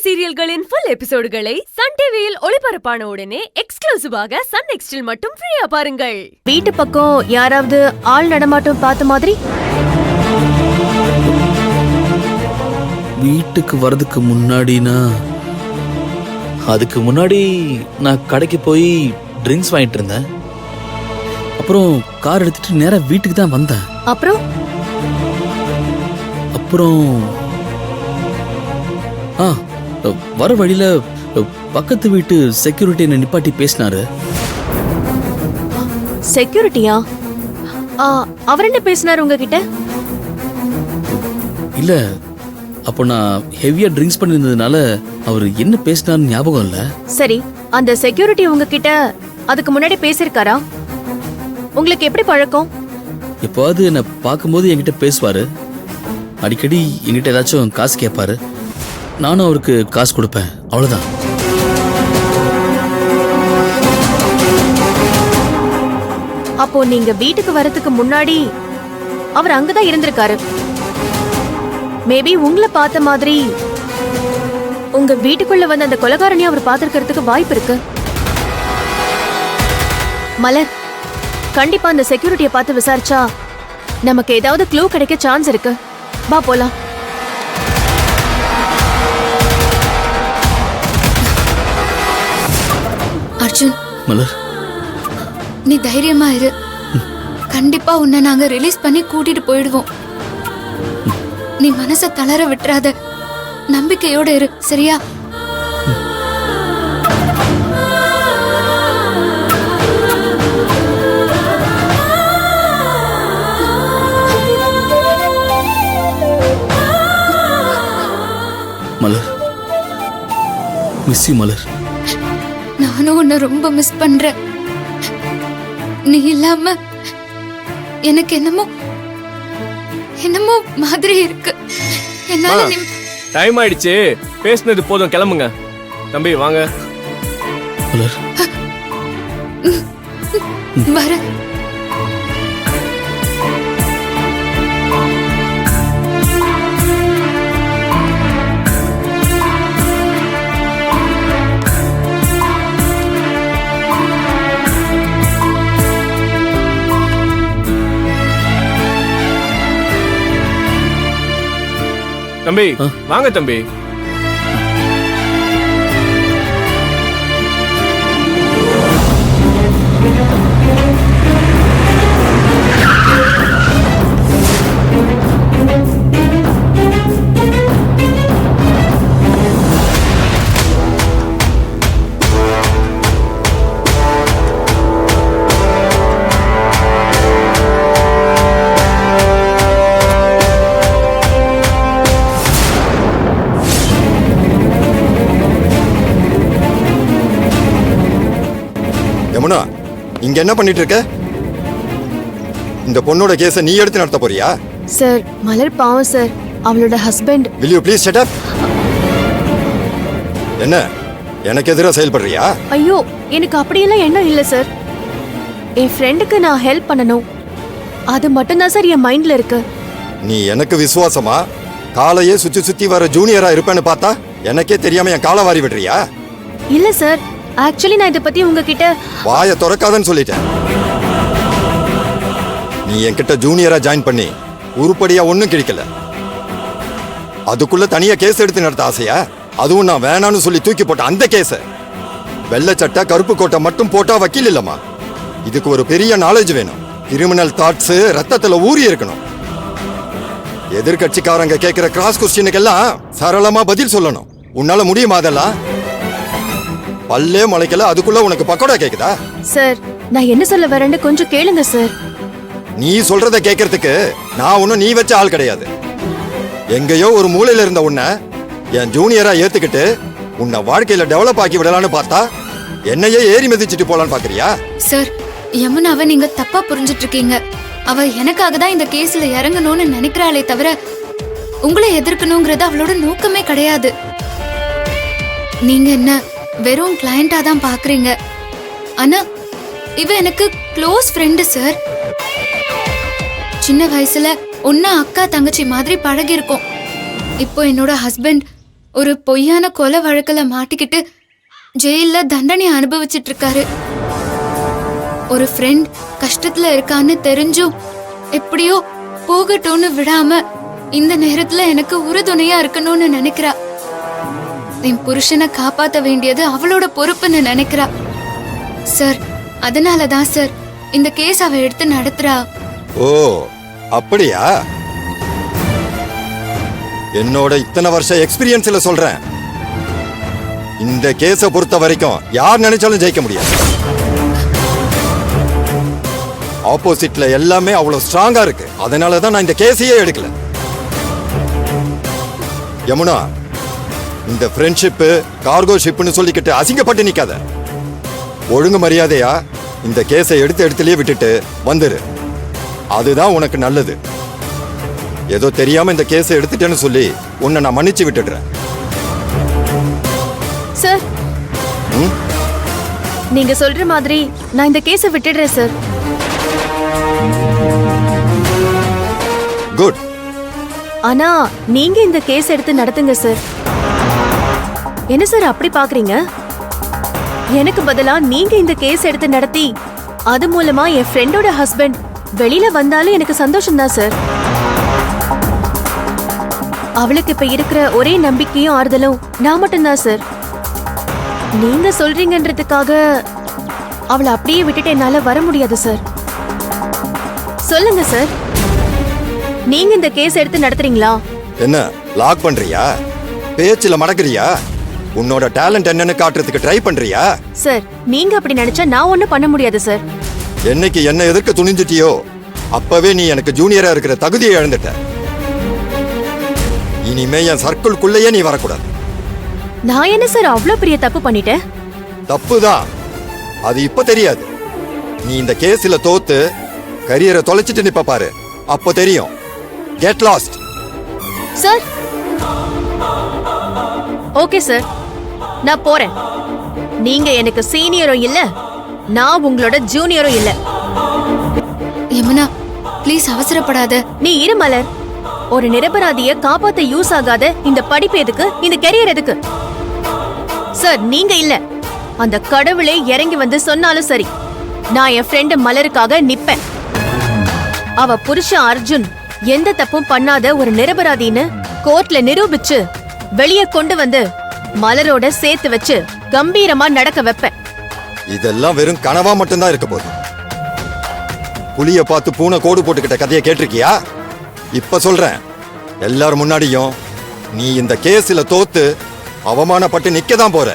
சீரியல்களின் full எபிசோடுகளை Sun டிவியில் ஒளிபரப்பான உடனே எக்ஸ்க்ளூசிவாக சன் நெக்ஸ்டில் மட்டும் ஃப்ரீயா பாருங்கள். வீட்டு பக்கம் யாராவது ஆள் நடமாட்டம் பார்த்த மாதிரி? வீட்டுக்கு வரதுக்கு முன்னாடினா அதுக்கு முன்னாடி நான் கடைக்கு போய் ட்ரிங்க்ஸ் வாங்கிட்டு இருந்தேன். அப்புறம் கார் எடுத்துட்டு நேரா வீட்டுக்கு தான் வந்தேன். அப்புறம் வர வழியில பக்கத்து வீட்டு செக்யூரிட்டி என்ன நிப்பாட்டி பேசினாரு. செக்யூரிட்டியா? அவர் என்ன பேசினாரு உங்ககிட்ட? இல்ல, அப்போ நான் ஹெவியா ட்ரிங்க்ஸ் பண்ணிருந்ததுனால அவர் என்ன பேசினாருன்னு ஞாபகம் இல்ல. சரி, அந்த செக்யூரிட்டி உங்ககிட்ட அதுக்கு முன்னாடி பேசிருக்காரா? உங்களுக்கு எப்படி பழக்கம்? எப்போது என்ன பார்க்கும்போது என்கிட்ட பேசுவாரு. அடிக்கடி என்கிட்ட ஏதாச்சும் காசு கேட்பாரு. நானும் அவருக்கு காசு கொடுப்பேன், அவ்வளவுதான். அப்போ நீங்க வீட்டுக்கு வரதுக்கு முன்னாடி அவர் அங்கதான் இருந்திருக்காரு. மேபி உங்களை பார்த்த மாதிரி உங்க வீட்டுக்குள்ள வந்து அந்த கொலைகாரனையும் அவர் பார்த்திருக்கிறதுக்கு வாய்ப்பு இருக்கு. மலர், கண்டிப்பா அந்த செக்யூரிட்டியை பார்த்து விசாரிச்சா நமக்கு ஏதாவது க்ளூ கிடைக்க சான்ஸ் இருக்கு. வா போலாம். அர்ஜுன், மலர், நீ தைரியமா இரு. கண்டிப்பா உன்னை நாங்க ரிலீஸ் பண்ணி கூட்டிட்டு போயிடுவோம். நீ மனச தளர விட்டுறாத, நம்பிக்கையோட இரு, சரியா? மலர், மிஸ் யூ மலர். நானும் உன்னை ரொம்ப மிஸ் பண்றேன். நீ இல்லாம எனக்கு என்னமோ மாதிரி இருக்கு. என்னால டைம் ஆயிடுச்சு, பேசினது போதும், கிளம்புங்க. தம்பி வாங்க. மலர், வர. தம்பி வாங்க தம்பி. யமுனா, இங்க என்ன பண்ணிட்டு இருக்க? இந்த பொண்ணோட கேஸை நீ எடுத்து நடத்த போறியா? சார், மலர் பாவம் சார், அவளோட husband. Will you please shut up? என்ன எனக்கு எதிராக செயல்படுறியா? ஐயோ, எனக்கு அப்படியெல்லாம் எண்ணம் இல்ல சார். என் ஃப்ரெண்டுக்கு நான் ஹெல்ப் பண்ணணும், அது மட்டும்தான் சார் என் மைண்ட்ல இருக்கு. நீ எனக்கு விசுவாசமா காலையே சுத்தி வர ஜூனியரா இருப்பேன்னு பார்த்தா எனக்கே தெரியாம என் காலை வாரி விடுறியா? இல்ல சார், ஆக்சுவலி நான் இதை பத்தி உங்ககிட்ட. வாயை திறக்காதன்னு சொல்லிட்டேன். நீ என்கிட்ட ஜூனியரா ஜாயின் பண்ணி உருப்படியா ஒன்னும் கிடைக்கல. அதுக்குள்ள தனியா கேஸ் எடுத்து நடத்த ஆசையா? அதுவும் நான் வேணான்னு சொல்லி தூக்கி போட்ட அந்த கேஸ வெள்ளை சட்டை கருப்பு கோட்டை மட்டும் போட்டா வக்கீல் இல்லம்மா. இதுக்கு ஒரு பெரிய நாலேஜ் வேணும். கிரிமினல் தாட்ஸ் ரத்தத்துல ஊறி இருக்கணும். எதிர்கட்சிக்காரங்க கேட்கிற கிராஸ் கொஸ்டினுக்கெல்லாம் சரளமா பதில் சொல்லணும். உன்னால முடியுமா? அதெல்லாம் பல்லே முளைக்கல, அதுக்குள்ள உனக்கு பக்கோடா கேக்குதா? சார், நான் என்ன சொல்ல வரேன்னு கொஞ்சம் கேளுங்க சார். நீ சொல்றத கேட்கறதுக்கு நான் ஒன்னும் நீ வச்ச ஆள் கிடையாது. எங்கேயோ ஒரு மூலையில இருந்த உன்னை என் ஜூனியரா ஏத்துக்கிட்டு உன்னை வாழ்க்கையில டெவலப் ஆக்கி விடலான்னு பார்த்தா என்னையே ஏறி மிதிச்சிட்டு போலான்னு பாக்குறியா? சார், யமுனாவை நீங்க தப்பா புரிஞ்சிட்டு இருக்கீங்க. அவ எனக்காக தான் இந்த கேஸ்ல இறங்கணும்னு நினைக்கிறாளே தவிர உங்களை எதிர்க்கணுங்கிறது அவளோட நோக்கமே கிடையாது. நீங்க என்ன வெறும் கிளையண்டா தான் பாக்குறீங்க. ஆனா இவ எனக்கு க்ளோஸ் ஃப்ரெண்டு சார். சின்ன வயசுல ஒன்னா அக்கா தங்கச்சி மாதிரி பழகி இருக்கோம். இப்போ என்னோட ஹஸ்பண்ட் ஒரு பொய்யான கொலை வழக்குல மாட்டிக்கிட்டு ஜெயில்ல தண்டனை அனுபவிச்சிட்டு இருக்காரு. ஒரு ஃப்ரெண்ட் கஷ்டத்துல இருக்கான்னு தெரிஞ்சும் எப்படியோ போகட்டும்னு விடாம இந்த நேரத்துல எனக்கு உறுதுணையா இருக்கணும்னு நினைக்கிறா. என் புருஷனை காப்பாத்த வேண்டியது அவளோட பொறுப்புன்னு நினைக்கிறா. சார், அதனாலதான் சார் இந்த கேஸ் அவ எடுத்து நடத்துறா. ஓ அப்படியா? என்னோட இத்தனை வருஷ எக்ஸ்பீரியன்ஸ்ல சொல்றேன், இந்த கேஸ பொறுத்த வரைக்கும் யார் நினைச்சாலும் ஜெயிக்க முடியாது. ஆப்போசிட்ல எல்லாமே அவ்வளவு ஸ்ட்ராங்கா இருக்கு. அதனாலதான் நான் இந்த கேஸையே எடுக்கல. யமுனா, இந்த ஃப்ரெண்ட்ஷிப் கார்கோ ஷிப்னு சொல்லிக்கிட்டு அசிங்கப்பட்டு நிக்காத. ஒழுங்கு மரியாதையா இந்த கேஸை எடுத்த இடத்துலயே விட்டுட்டு வந்துரு. அதுதான் உனக்கு நல்லது. ஏதோ தெரியாம இந்த கேஸை எடுத்துட்டேன்னு சொல்லி உன்னை நான் மன்னிச்சு விட்டுடுறேன். சார், நீங்க சொல்ற மாதிரி நான் இந்த கேஸை விட்டுடுறேன் சார். குட். ஆனா நீங்க இந்த கேஸ் எடுத்து நடத்துங்க சார். என்ன சார் அப்படி பாக்குறீங்க? எனக்கு பதிலா நீங்க இந்த கேஸ் எடுத்து நடத்தி அது மூலமா என் ஃப்ரெண்டோட ஹஸ்பண்ட் வெளியில வந்தாலும் எனக்கு சந்தோஷம் தான் சார். அவளுக்கு இப்ப இருக்கிற ஒரே நம்பிக்கையும் ஆறுதலும் நான் மட்டும்தான் சார். நீங்க சொல்றீங்கன்றதுக்காக அவளை அப்படியே விட்டுட்டு என்னால வர முடியாது சார். சொல்லுங்க சார், நீங்க இந்த கேஸ் எடுத்து நடத்துறீங்களா? என்ன லாக் பண்றியா? பேச்சுல மடக்குறியா? உன்னோட டேலண்ட் என்னன்னு காட்டுறதுக்கு ட்ரை பண்றியா? சார், நீங்க அப்படி நினைச்சா நான் ஒண்ணும் பண்ண முடியாது சார். என்னைக்கு என்ன எதிர்க்க துணிஞ்சிட்டியோ அப்பவே நீ எனக்கு ஜூனியரா இருக்கிற தகுதியை இழந்துட்ட. இனிமே என் சர்க்கிள்குள்ளேயே நீ வரக்கூடாது. நான் என்ன சார் அவ்வளவு பெரிய தப்பு பண்ணிட்டேன்? தப்புதான், அது இப்ப தெரியாது. நீ இந்த கேஸ்ல தோத்து கரியரை தொலைச்சிட்டு நிப்ப பாரு, அப்போ தெரியும். Get lost. Sir, okay sir, நான் போறேன். நீங்க எனக்கு சீனியரும் இல்ல, நான் உங்களோட ஜூனியரும் இல்ல. யமுனா, ப்ளீஸ் அவசரப்படாத. நீ இரு மலர். ஒரு நிரபராதிய காப்பாத்த யூஸ் ஆகாத இந்த படிப்பு எதுக்கு, இந்த கெரியர் எதுக்கு? சார், நீங்க இல்ல, அந்த கடவுளே இறங்கி வந்து சொன்னாலும் சரி, நான் என் ஃப்ரெண்டு மலருக்காக நிப்பேன். அவ புருஷன் அர்ஜுன் எந்த தப்பும் பண்ணாத ஒரு நிரபராதின்னு கோர்ட்ல நிரூபிச்சு வெளியே கொண்டு வந்து மலரோட சேர்த்து வச்சு கம்பீரமா நடக்க வைப்பேன். இதெல்லாம் வெறும் கனவா மட்டும்தான் இருக்க போகுது. புலிய பார்த்து பூனை கோடு போட்டுக்கிட்ட கதையை கேட்டிருக்கியா? இப்ப சொல்றேன், எல்லாரும் முன்னாடியும் நீ இந்த கேஸ்ல தோத்து அவமானப்பட்டு நிக்கதான் போற.